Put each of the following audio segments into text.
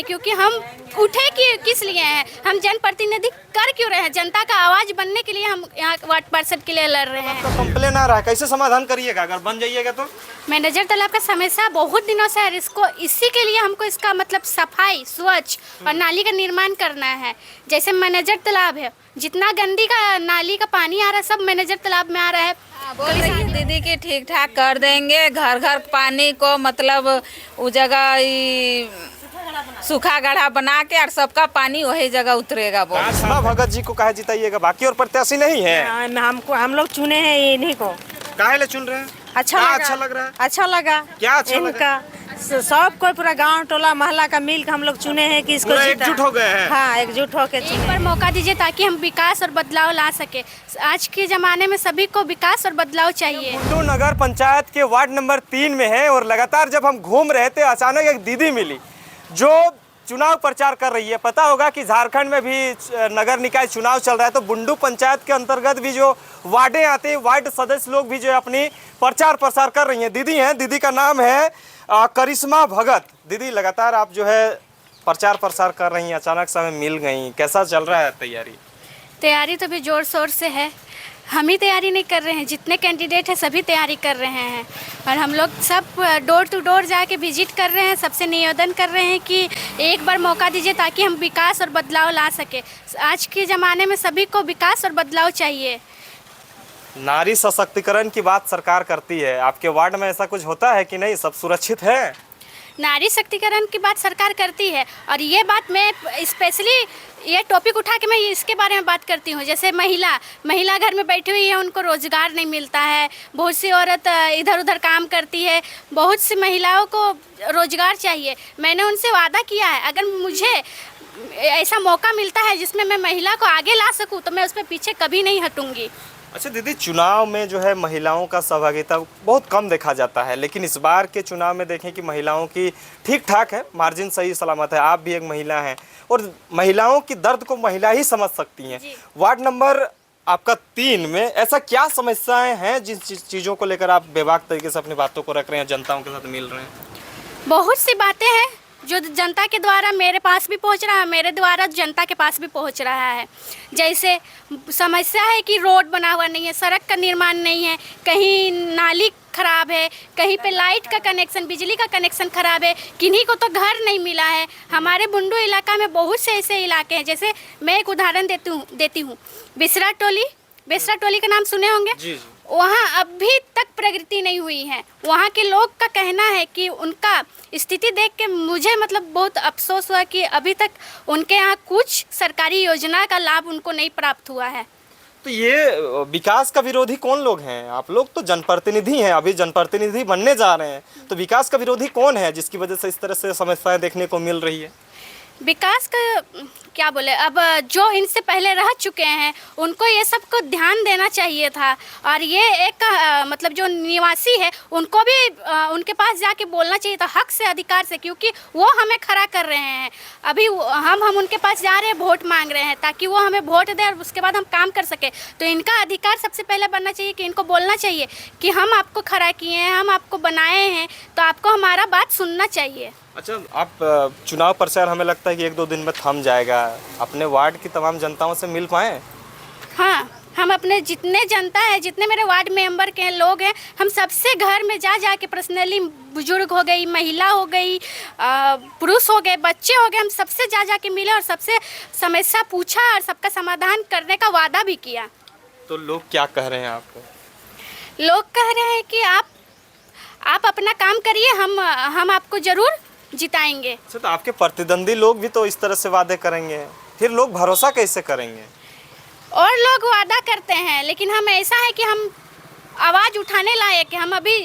क्योंकि हम उठे कि किस लिए हैं, हम जनप्रतिनिधि कर क्यों रहे हैं, जनता का आवाज़ बनने के लिए हम यहाँ वार्ड पार्षद के लिए लड़ रहे हैं। तो कंप्लेन आ रहा है, कैसे समाधान करिएगा अगर बन जाइएगा तो? मैनेजर तालाब का समस्या बहुत दिनों से है, इसको इसी के लिए हमको इसका मतलब सफाई, स्वच्छ और नाली का निर्माण करना है। जैसे मैनेजर तालाब है, जितना गंदी का नाली का पानी आ रहा है सब मैनेजर तालाब में आ रहा है। बोल रही है दीदी कि ठीक ठाक कर देंगे, घर घर पानी को मतलब उस जगह सूखा गड्ढा बना के और सबका पानी वही जगह उतरेगा। बोल करिश्मा भगत जी को काहे जिताइएगा, बाकी और प्रत्याशी नहीं है? हम लोग चुने हैं इन्हीं को। काहे ले चुन रहे हैं? अच्छा क्या लगा, अच्छा लग रहा है? अच्छा लगा। क्या अच्छा लगा? इनका सब कोई पूरा गांव टोला मोहल्ला का मिल के हम लोग चुने हैं कि इसको पूरा जिता- एकजुट हो गए हैं। हाँ, एकजुट होके एक चुने। बार मौका दीजिए ताकि हम विकास और बदलाव ला सके। आज के ज़माने में सभी को विकास और बदलाव चाहिए। बुंडू नगर पंचायत के वार्ड नंबर 3 में है और लगातार जब हम घूम रहे थे अचानक एक दीदी मिली जो चुनाव प्रचार कर रही है। पता होगा कि झारखंड में भी नगर निकाय चुनाव चल रहा है, तो बुंडू पंचायत के अंतर्गत भी जो वार्डें आते हैं, वार्ड सदस्य लोग भी जो है अपनी प्रचार प्रसार कर रही हैं। दीदी हैं, दीदी का नाम है करिश्मा भगत। दीदी लगातार आप जो है प्रचार प्रसार कर रही हैं, अचानक से हमें मिल गई, कैसा चल रहा है तैयारी? तैयारी तो भी जोर शोर से है, हम ही तैयारी नहीं कर रहे हैं, जितने कैंडिडेट हैं सभी तैयारी कर रहे हैं। और हम लोग सब डोर टू डोर जाके विजिट कर रहे हैं, सबसे निवेदन कर रहे हैं कि एक बार मौका दीजिए ताकि हम विकास और बदलाव ला सके। आज के ज़माने में सभी को विकास और बदलाव चाहिए। नारी सशक्तिकरण की बात सरकार करती है, आपके वार्ड में ऐसा कुछ होता है कि नहीं, सब सुरक्षित है? नारी शक्तिकरण की बात सरकार करती है और ये बात मैं स्पेशली ये टॉपिक उठा के मैं इसके बारे में बात करती हूँ। जैसे महिला घर में बैठी हुई है, उनको रोज़गार नहीं मिलता है, बहुत सी औरत इधर उधर काम करती है, बहुत सी महिलाओं को रोज़गार चाहिए। मैंने उनसे वादा किया है अगर मुझे ऐसा मौका मिलता है जिसमें मैं महिला को आगे ला सकूँ तो मैं उस पर पीछे कभी नहीं हटूँगी। अच्छा दीदी, चुनाव में जो है महिलाओं का सहभागिता बहुत कम देखा जाता है, लेकिन इस बार के चुनाव में देखें कि महिलाओं की ठीक ठाक है, मार्जिन सही सलामत है। आप भी एक महिला हैं और महिलाओं की दर्द को महिला ही समझ सकती हैं। वार्ड नंबर आपका 3 में ऐसा क्या समस्याएं हैं जिन चीज़ों को लेकर आप बेबाक तरीके से अपनी बातों को रख रहे हैं, जनताओं के साथ मिल रहे हैं? बहुत सी बातें हैं जो जनता के द्वारा मेरे पास भी पहुंच रहा है, मेरे द्वारा जनता के पास भी पहुंच रहा है। जैसे समस्या है कि रोड बना हुआ नहीं है, सड़क का निर्माण नहीं है, कहीं नाली खराब है, कहीं पे लाइट का कनेक्शन, बिजली का कनेक्शन खराब है, किन्हीं को तो घर नहीं मिला है। हमारे बुंडू इलाका में बहुत से ऐसे इलाके हैं, जैसे मैं एक उदाहरण देती हूँ। बेसरा टोली का नाम सुने होंगे? जी। वहाँ अभी तक प्रगति नहीं हुई है। वहाँ के लोग का कहना है कि उनका स्थिति देख के मुझे मतलब बहुत अफसोस हुआ कि अभी तक उनके यहाँ कुछ सरकारी योजना का लाभ उनको नहीं प्राप्त हुआ है। तो ये विकास का विरोधी कौन लोग हैं? आप लोग तो जनप्रतिनिधि हैं, अभी जनप्रतिनिधि बनने जा रहे हैं, तो विकास का विरोधी कौन है जिसकी वजह से इस तरह से समस्याएं देखने को मिल रही है? विकास का क्या बोले, अब जो इनसे पहले रह चुके हैं उनको ये सब को ध्यान देना चाहिए था। और ये एक मतलब जो निवासी है उनको भी उनके पास जाके बोलना चाहिए था हक से, अधिकार से, क्योंकि वो हमें खड़ा कर रहे हैं। अभी हम उनके पास जा रहे हैं, वोट मांग रहे हैं ताकि वो हमें वोट दे और उसके बाद हम काम कर सके। तो इनका अधिकार सबसे पहले बनना चाहिए कि इनको बोलना चाहिए कि हम आपको खड़ा किए हैं, हम आपको बनाए हैं, तो आपको हमारा बात सुनना चाहिए। अच्छा, आप चुनाव प्रचार हमें लगता है कि 1-2 दिन में थम जाएगा, अपने वार्ड की तमाम जनताओं से मिल पाएँ? हाँ, हम अपने जितने जनता है, जितने मेरे वार्ड मेंबर के लोग हैं, हम सबसे घर में जा के पर्सनली, बुजुर्ग हो गई, महिला हो गई, पुरुष हो गए, बच्चे हो गए, हम सबसे जा के मिले और सबसे समस्या पूछा और सबका समाधान करने का वादा भी किया। तो लोग क्या कह रहे हैं आपको? लोग कह रहे हैं कि आप अपना काम करिए, हम आपको ज़रूर जिताएंगे। अच्छा, तो आपके प्रतिद्वंदी लोग भी तो इस तरह से वादे करेंगे, फिर लोग भरोसा कैसे करेंगे? और लोग वादा करते हैं, लेकिन हम ऐसा है कि हम आवाज़ उठाने लायक है। हम अभी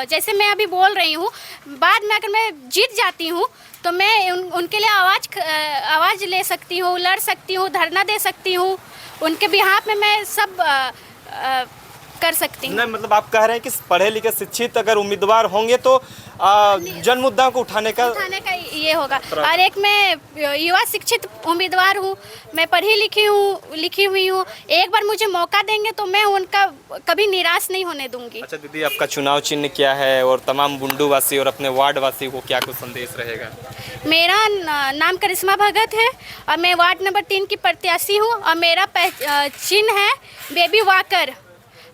जैसे मैं अभी बोल रही हूँ, बाद में अगर मैं जीत जाती हूँ तो मैं उनके लिए आवाज़ ले सकती हूँ, लड़ सकती हूँ, धरना दे सकती हूँ, उनके बिहाफ में मैं सब कर सकती हूँ। नहीं मतलब आप कह रहे हैं कि पढ़े लिखे शिक्षित अगर उम्मीदवार होंगे तो जन मुद्दा को उठाने का ये होगा। और एक मैं युवा शिक्षित उम्मीदवार हूँ, मैं पढ़ी लिखी हुई हूँ। एक बार मुझे मौका देंगे तो मैं उनका कभी निराश नहीं होने दूंगी। अच्छा दीदी, आपका चुनाव चिन्ह क्या है और तमाम बुंडू वासी और अपने वार्ड वासी को क्या कुछ संदेश रहेगा? मेरा नाम करिश्मा भगत है और मैं वार्ड नंबर 3 की प्रत्याशी हूँ और मेरा चिन्ह है बेबी वॉकर,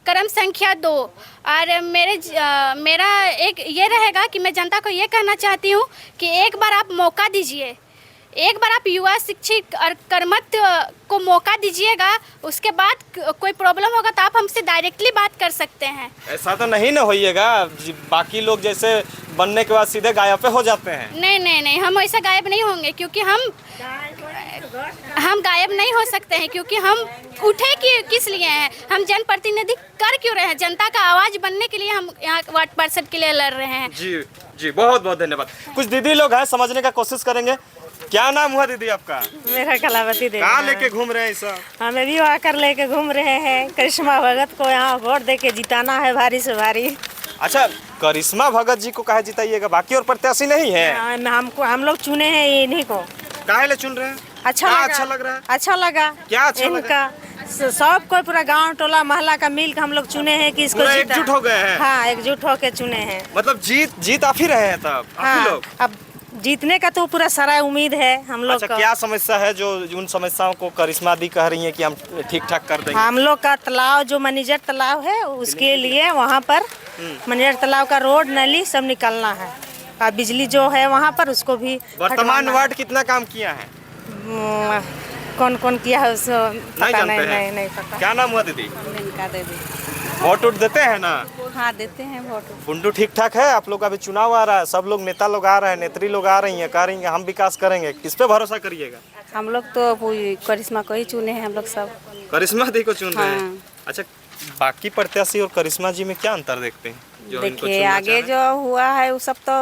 क्रम संख्या 2। और मेरा एक ये रहेगा कि मैं जनता को ये कहना चाहती हूँ कि एक बार आप मौका दीजिए, एक बार आप युवा शिक्षित और कर्मठ को मौका दीजिएगा, उसके बाद कोई प्रॉब्लम होगा तो आप हमसे डायरेक्टली बात कर सकते हैं। ऐसा तो नहीं ना होइएगा बाकी लोग जैसे बनने के बाद सीधे गायब पे हो जाते हैं? नहीं, हम ऐसा गायब नहीं होंगे, क्योंकि हम गायब नहीं हो सकते हैं, क्योंकि हम उठे किस लिए हैं, हम जनप्रतिनिधि कर क्यों रहे हैं, जनता का आवाज बनने के लिए हम यहाँ वार्ड पार्षद के लिए लड़ रहे हैं। जी बहुत बहुत धन्यवाद। कुछ दीदी लोग हैं, समझने का कोशिश करेंगे। क्या नाम हुआ दीदी आपका? मेरा कलावती देवी। कहाँ लेके घूम रहे हैं सब? हमें भी आकर लेके घूम रहे हैं। करिश्मा भगत को यहाँ वोट दे के जिताना है भारी से भारी। अच्छा, करिश्मा भगत जी को काहे जिताइएगा, बाकी और प्रत्याशी नहीं है? हम लोग चुने हैं इन्हीं को। काहे ले चुन रहे हैं? अच्छा लगा? अच्छा लगा। क्या अच्छा इनका सब कोई पूरा गांव टोला मोहल्ला का मिल के हम लोग चुने हैं कि इसको एकजुट हो गए हैं। हाँ, एकजुट होके चुने हैं। मतलब जीत आप ही रहे हैं तब? आप ही लोग? अब जीतने का तो पूरा सारा उम्मीद है हम लोग। अच्छा, क्या समस्या है जो उन समस्याओं को करिश्मा दी कह रही है कि हम ठीक ठाक कर देंगे? हम लोग का तालाब जो मैनेजर तालाब है उसके लिए वहाँ पर मैनेजर तालाब का रोड नाली सब निकलना है और बिजली जो है वहाँ पर उसको भी। वर्तमान वार्ड कितना काम किया है? कौन कौन किया है उसको पता नहीं पता। क्या नाम हुआ दीदी? देवी। वोट देते हैं ना? हाँ, देते हैं वोट। बुंडू ठीक ठाक है? आप लोग का अभी चुनाव आ रहा है, सब लोग नेता लोग आ रहे हैं, नेत्री लोग आ रही हैं, कह रही हैं हम विकास करेंगे, किस पे भरोसा करिएगा? हम लोग तो करिश्मा को ही चुने हैं। हम लोग सब करिश्मा दी को चुन रहे हैं। अच्छा, बाकी प्रत्याशी और करिश्मा जी में क्या अंतर देखते हैं? देखिए आगे जो हुआ है वो सब तो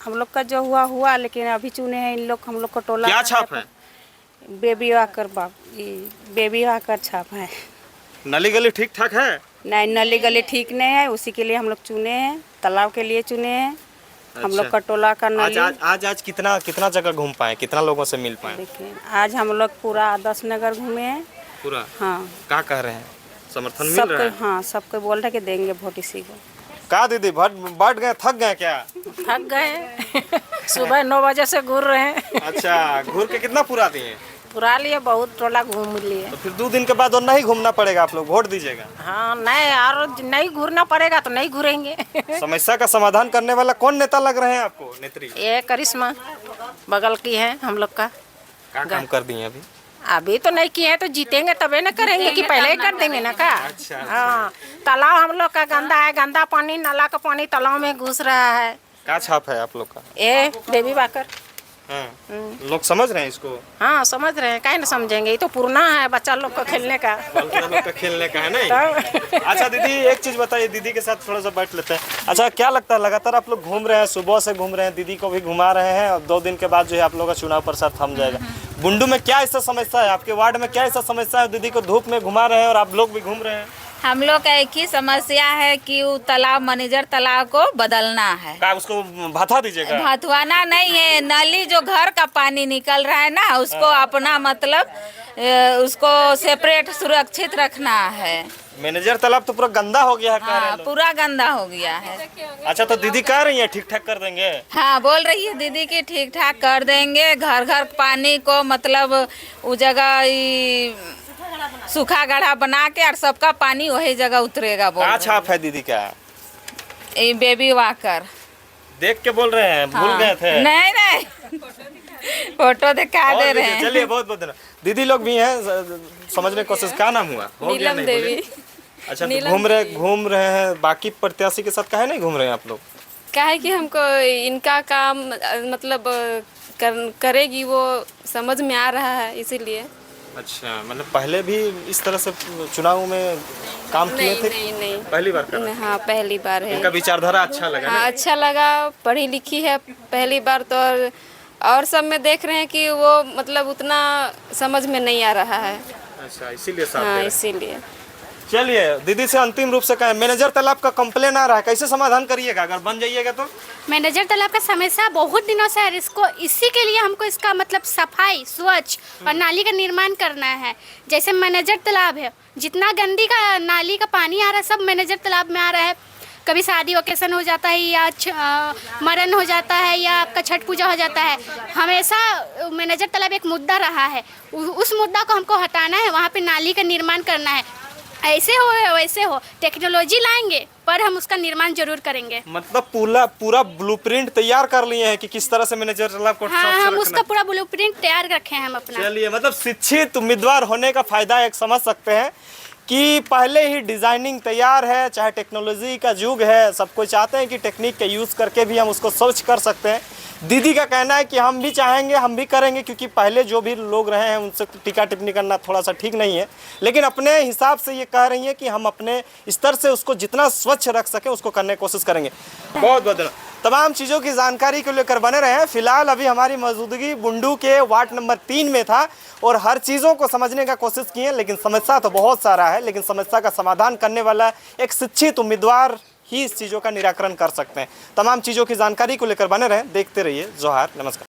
हम लोग का जो हुआ, लेकिन अभी चुने हैं इन लोग हम लोग को टोला। क्या छाप है? बेबी वाकर बेबी वाकर छाप है। नली गली ठीक ठाक है? नहीं, नली गली ठीक नहीं है, उसी के लिए हम लोग चुने हैं, तालाब के लिए चुने हैं। हम लोग का टोला का नली। आज कितना जगह घूम पाए, कितना लोगों से मिल पाए? देखिए आज हम लोग पूरा आदर्श नगर घूमे हैं पूरा। हाँ। क्या कह रहे हैं, समर्थन मिल रहा है? हाँ, सबको बोल रहे कि देंगे वोट इसी को। क्या दीदी बढ़ गए, थक गए क्या? थक गए सुबह 9 बजे से घूर रहे हैं। अच्छा, घूर के कितना पूरा दिए? पूरा लिए, बहुत टोला घूम लिए। तो फिर 2 दिन के बाद और नहीं घूमना पड़ेगा, आप लोग वोट दीजिएगा? हाँ, नहीं और नहीं घूरना पड़ेगा तो नहीं घूरेंगे। समस्या का समाधान करने वाला कौन नेता लग रहे हैं आपको, नेत्री? ये करिश्मा बगल की है हम लोग का। क्या काम कर दिए अभी? अभी तो नहीं किए हैं, तो जीतेंगे तबे ना करेंगे कि पहले ही कर देंगे ना का। अच्छा। हाँ, तालाब हम लोग का गंदा है, गंदा पानी, नाला का पानी तालाब में घुस रहा है। क्या छाप है आप लोग का? ये बेबी वाकर। हाँ। लोग समझ रहे हैं इसको? हाँ, समझ रहे हैं, काहे ना समझेंगे, ये तो पुराना है बच्चा लोग को खेलने का। लोग का खेलने का है नहीं? अच्छा दीदी, एक चीज बताइए, दीदी के साथ थोड़ा सा बैठ लेते हैं। अच्छा, क्या लगता है, लगातार आप लोग घूम रहे हैं, सुबह से घूम रहे हैं, दीदी को भी घुमा रहे हैं, और 2 दिन के बाद जो है आप लोग का चुनाव प्रचार थम जाएगा। बुंडू में क्या ऐसा समस्या है, आपके वार्ड में क्या ऐसा समस्या है, दीदी को धूप में घुमा रहे हैं और आप लोग भी घूम रहे हैं? हम लोग का एक ही समस्या है कि वो तालाब मैनेजर तालाब को बदलना है। क्या उसको भाता दीजिएगा? भथवाना नहीं है, नली जो घर का पानी निकल रहा है ना, उसको अपना मतलब उसको सेपरेट सुरक्षित रखना है। मैनेजर तालाब तो पूरा गंदा हो गया है, कह रहे हाँ, हैं लोग। पूरा गंदा हो गया है। अच्छा, तो दीदी कह रही है ठीक ठाक कर देंगे? हाँ, बोल रही है दीदी की ठीक ठाक कर देंगे, घर घर पानी को मतलब उस जगह सूखा गड्ढा बना के और सबका पानी वही जगह उतरेगा। बोल क्या छाप है दीदी का? ये बेबी वाकर देख के बोल रहे हैं, भूल गए थे? नहीं फोटो दिखा दे रहे हैं। चलिए, बहुत बहुत धन्यवाद। दीदी लोग भी हैं, समझने की कोशिश। क्या नाम हुआ? हो गया नीलम नहीं देवी। बोले? अच्छा, तो घूम रहे हैं, बाकी प्रत्याशी के साथ काहे नहीं घूम रहे हैं आप लोग? क्या है कि हमको इनका काम मतलब करेगी वो समझ में आ रहा है, इसीलिए। अच्छा, मतलब पहले भी इस तरह से चुनाव में काम किए थे? नहीं पहली बार कर रहे हैं? हाँ, पहली बार है। इनका विचारधारा अच्छा लगा? हाँ, अच्छा लगा, पढ़ी लिखी है पहली बार तो, और सब में देख रहे हैं कि वो मतलब उतना समझ में नहीं आ रहा है। अच्छा, इसीलिए साथ दे हाँ, रहे हैं। इसीलिए। चलिए दीदी से अंतिम रूप से कहें, मैनेजर तालाब का कंप्लेन आ रहा है, कैसे समाधान करिएगा अगर बन जाइएगा तो? मैनेजर तालाब का समस्या बहुत दिनों से है, इसको इसी के लिए हमको इसका मतलब सफाई, स्वच्छ और नाली का निर्माण करना है। जैसे मैनेजर तालाब है, जितना गंदी का नाली का पानी आ रहा है सब मैनेजर तालाब में आ रहा है। कभी शादी ओकेशन हो जाता है या मरण हो जाता है या आपका छठ पूजा हो जाता है, हमेशा मैनेजर तालाब एक मुद्दा रहा है। उस मुद्दा को हमको हटाना है, वहाँ पे नाली का निर्माण करना है। ऐसे हो या वैसे हो, टेक्नोलॉजी लाएंगे पर हम उसका निर्माण जरूर करेंगे। मतलब पूरा ब्लूप्रिंट तैयार कर लिए हैं कि किस तरह से मैनेजर तालाब को हाँ, स्वच्छ हम रखना उसका पूरा ब्लूप्रिंट तैयार रखे हैं हम अपना। चलिए, मतलब शिक्षित उम्मीदवार होने का फायदा एक समझ सकते हैं कि पहले ही डिज़ाइनिंग तैयार है, चाहे टेक्नोलॉजी का युग है, सब कोई चाहते हैं कि टेक्निक का यूज़ करके भी हम उसको स्वच्छ कर सकते हैं। दीदी का कहना है कि हम भी चाहेंगे, हम भी करेंगे, क्योंकि पहले जो भी लोग रहे हैं उनसे टीका टिप्पणी करना थोड़ा सा ठीक नहीं है, लेकिन अपने हिसाब से ये कह रही हैं कि हम अपने स्तर से उसको जितना स्वच्छ रख सकें उसको करने की कोशिश करेंगे। बहुत बहुत धन्यवाद। तमाम चीज़ों की जानकारी को लेकर बने रहे हैं। फिलहाल अभी हमारी मौजूदगी बुंडू के वार्ड नंबर 3 में था और हर चीज़ों को समझने का कोशिश की है, लेकिन समस्या तो बहुत सारा है, लेकिन समस्या का समाधान करने वाला एक शिक्षित उम्मीदवार ही इस चीज़ों का निराकरण कर सकते हैं। तमाम चीज़ों की जानकारी को लेकर बने रहें, देखते रहिए जोहार, नमस्कार।